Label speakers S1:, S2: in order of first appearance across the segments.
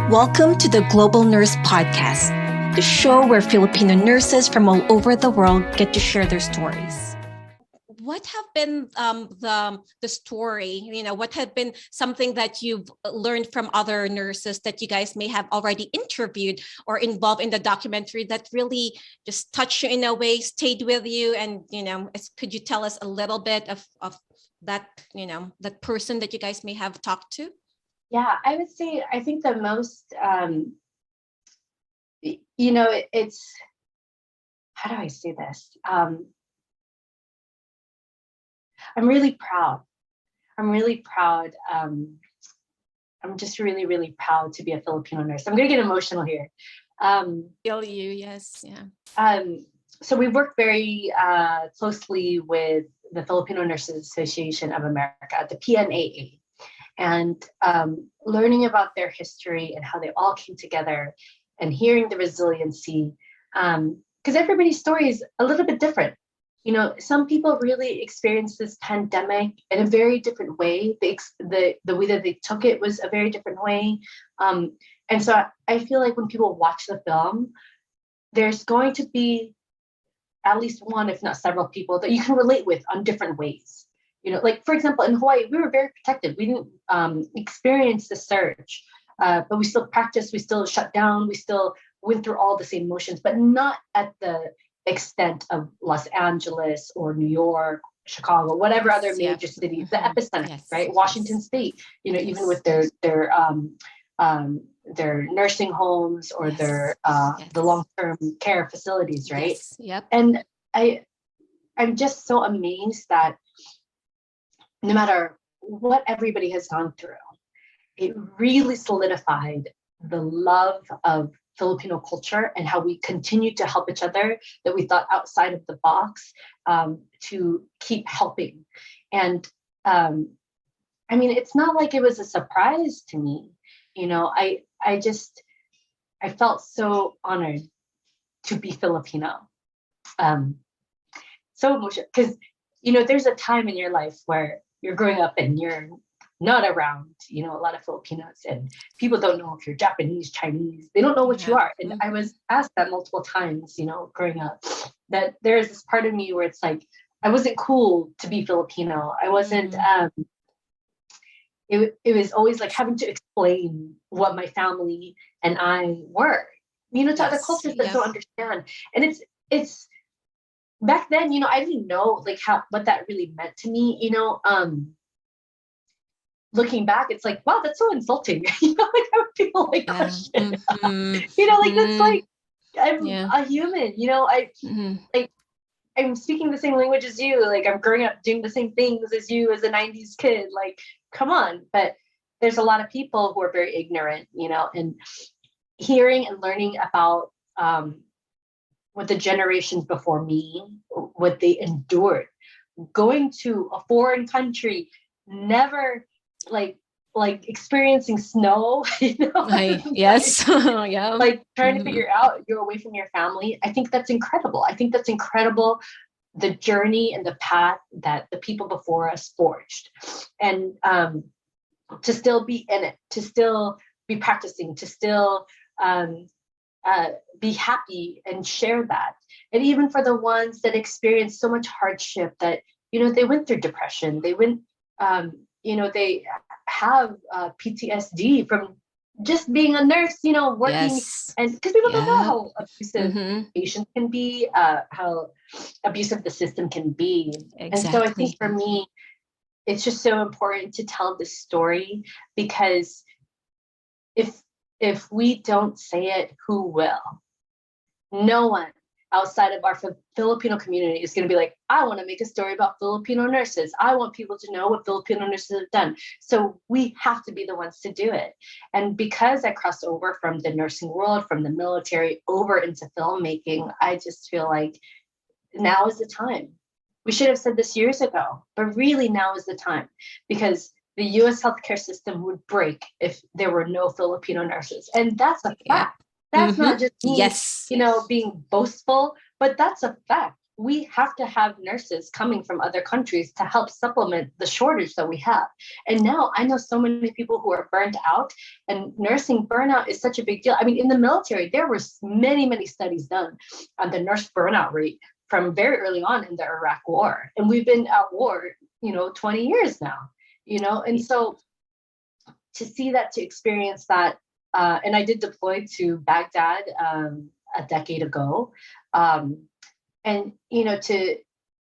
S1: Welcome to the Global Nurse Podcast, the show where Filipino nurses from all over the world get to share their stories. What have been the story? What have been something that you've learned from other nurses that you guys may have already interviewed or involved in the documentary that really just touched you in a way, stayed with you, and could you tell us a little bit of that that person that you guys may have talked to?
S2: Yeah, I would say I think the most it's how do I say this? I'm really proud. I'm just really, really proud to be a Filipino nurse. I'm going to get emotional here.
S1: Feel you, yes, yeah.
S2: So we work very closely with the Filipino Nurses Association of America, the PNAA, and learning about their history and how they all came together and hearing the resiliency, because everybody's story is a little bit different. Some people really experienced this pandemic in a very different way. The way that they took it was a very different way. And so I feel like when people watch the film, there's going to be at least one, if not several people that you can relate with on different ways. Like, for example, in Hawaii, we were very protected. We didn't experience the surge, but we still practiced, we still shut down, we still went through all the same motions, but not at the extent of Los Angeles or New York, Chicago, whatever other major cities, the epicenter, right? Washington State, even with their nursing homes or their the long-term care facilities, right?
S1: Yep.
S2: And I'm just so amazed that no matter what everybody has gone through, it really solidified the love of Filipino culture and how we continue to help each other, that we thought outside of the box to keep helping. And it's not like it was a surprise to me. I felt so honored to be Filipino. So emotional, because there's a time in your life where you're growing up and you're not around, a lot of Filipinos, and people don't know if you're Japanese, Chinese, they don't know what you are. And I was asked that multiple times, growing up, that there's this part of me where it's like, I wasn't cool to be Filipino. I wasn't, it was always like having to explain what my family and I were, to other cultures that don't understand. And it's back then, I didn't know like what that really meant to me, looking back, it's like, wow, that's so insulting. Like I would feel like, question. That's like, I'm a human, like, I'm speaking the same language as you. Like I'm growing up doing the same things as you as a 90s kid. Like, come on. But there's a lot of people who are very ignorant, and hearing and learning about what the generations before me, what they endured, going to a foreign country, never like experiencing snow,
S1: yes. Yeah,
S2: like trying to figure out you're away from your family. I think that's incredible. The journey and the path that the people before us forged, and to still be in it, to still be practicing, to still be happy and share that. And even for the ones that experienced so much hardship that they went through depression, they went they have PTSD from just being a nurse, working, and because people don't know how abusive patients can be, how abusive the system can be. Exactly. And so I think for me, it's just so important to tell this story, because if we don't say it, who will? No one outside of our Filipino community is going to be like, I want to make a story about Filipino nurses. I want people to know what Filipino nurses have done. So we have to be the ones to do it. And because I crossed over from the nursing world, from the military over into filmmaking, I just feel like now is the time. We should have said this years ago, but really now is the time, because the US healthcare system would break if there were no Filipino nurses. And that's a fact. That's not just me, being boastful, but that's a fact. we have to have nurses coming from other countries to help supplement the shortage that we have. And now I know so many people who are burnt out, and nursing burnout is such a big deal. I mean, in the military, there were many, many studies done on the nurse burnout rate from very early on in the Iraq war. And we've been at war, 20 years now, and so to see that, to experience that, and I did deploy to Baghdad a decade ago. And, to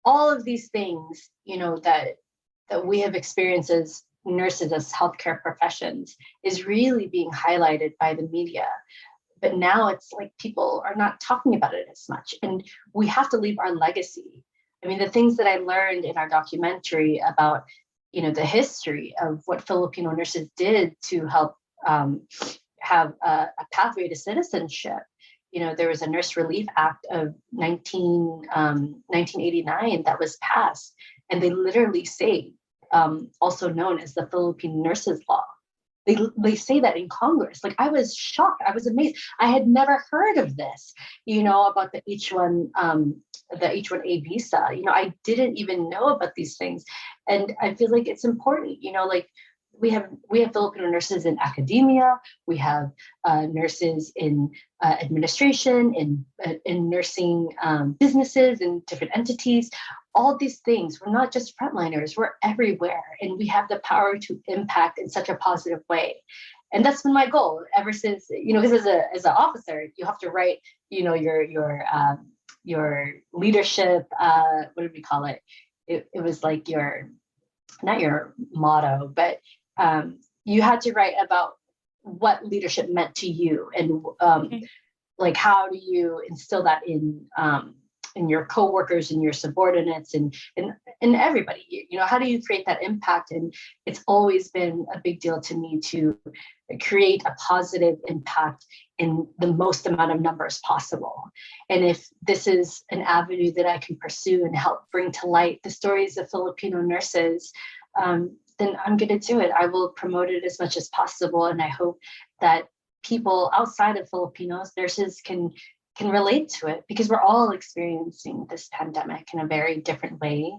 S2: all of these things, that we have experienced as nurses, as healthcare professions, is really being highlighted by the media. But now it's like people are not talking about it as much. And we have to leave our legacy. I mean, the things that I learned in our documentary about, the history of what Filipino nurses did to help have a pathway to citizenship. There was a Nurse Relief Act of 1989 that was passed, and they literally say, also known as the Philippine Nurses Law. They say that in Congress. Like, I was shocked. I was amazed. I had never heard of this, about the H-1A visa. I didn't even know about these things. And I feel like it's important, like, we have Filipino nurses in academia. We have nurses in administration, in nursing businesses and different entities. All these things. We're not just frontliners. We're everywhere, and we have the power to impact in such a positive way. And that's been my goal ever since. Because as an officer, you have to write, your leadership. What did we call it? It was like not your motto, but you had to write about what leadership meant to you, and like, how do you instill that in your coworkers and your subordinates and everybody, how do you create that impact? And it's always been a big deal to me to create a positive impact in the most amount of numbers possible. And if this is an avenue that I can pursue and help bring to light the stories of Filipino nurses, then I'm going to do it. I will promote it as much as possible. And I hope that people outside of Filipinos, nurses, can relate to it, because we're all experiencing this pandemic in a very different way.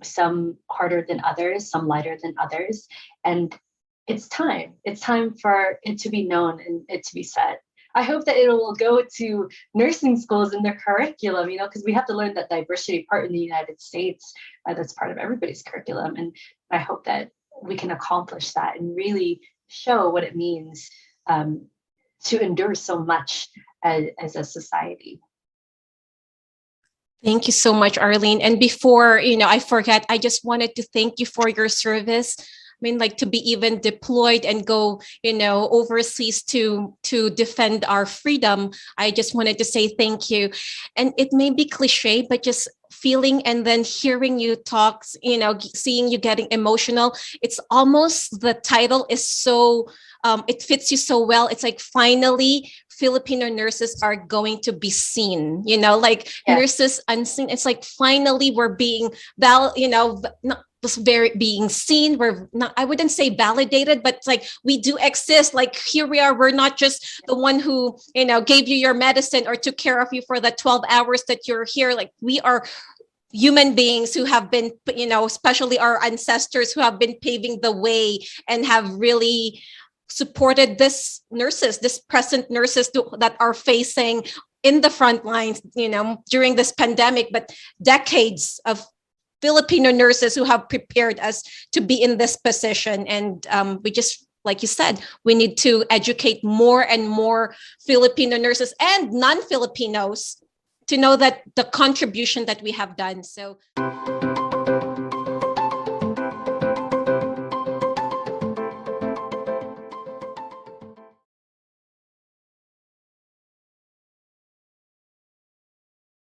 S2: Some harder than others, some lighter than others. And it's time for it to be known and it to be said. I hope that it will go to nursing schools in their curriculum, because we have to learn that diversity part in the United States. That's part of everybody's curriculum. And I hope that we can accomplish that and really show what it means to endure so much as a society.
S1: Thank you so much, Arlyn. And before, I forget, I just wanted to thank you for your service. I mean, like, to be even deployed and go, overseas to defend our freedom. I just wanted to say thank you. And it may be cliche, but just feeling and then hearing you talk, seeing you getting emotional, it's almost, the title is so, it fits you so well. It's like, finally, Filipino nurses are going to be seen, like, yes. Nurses unseen. It's like, finally, we're being being seen. We're not, I wouldn't say validated, but it's like, we do exist. Like, here we are. We're not just the one who, gave you your medicine or took care of you for the 12 hours that you're here. Like, we are human beings who have been, especially our ancestors who have been paving the way and have really supported this present nurses that are facing in the front lines, during this pandemic, but decades of Filipino nurses who have prepared us to be in this position. And we just, like you said, we need to educate more and more Filipino nurses and non-Filipinos to know that the contribution that we have done. So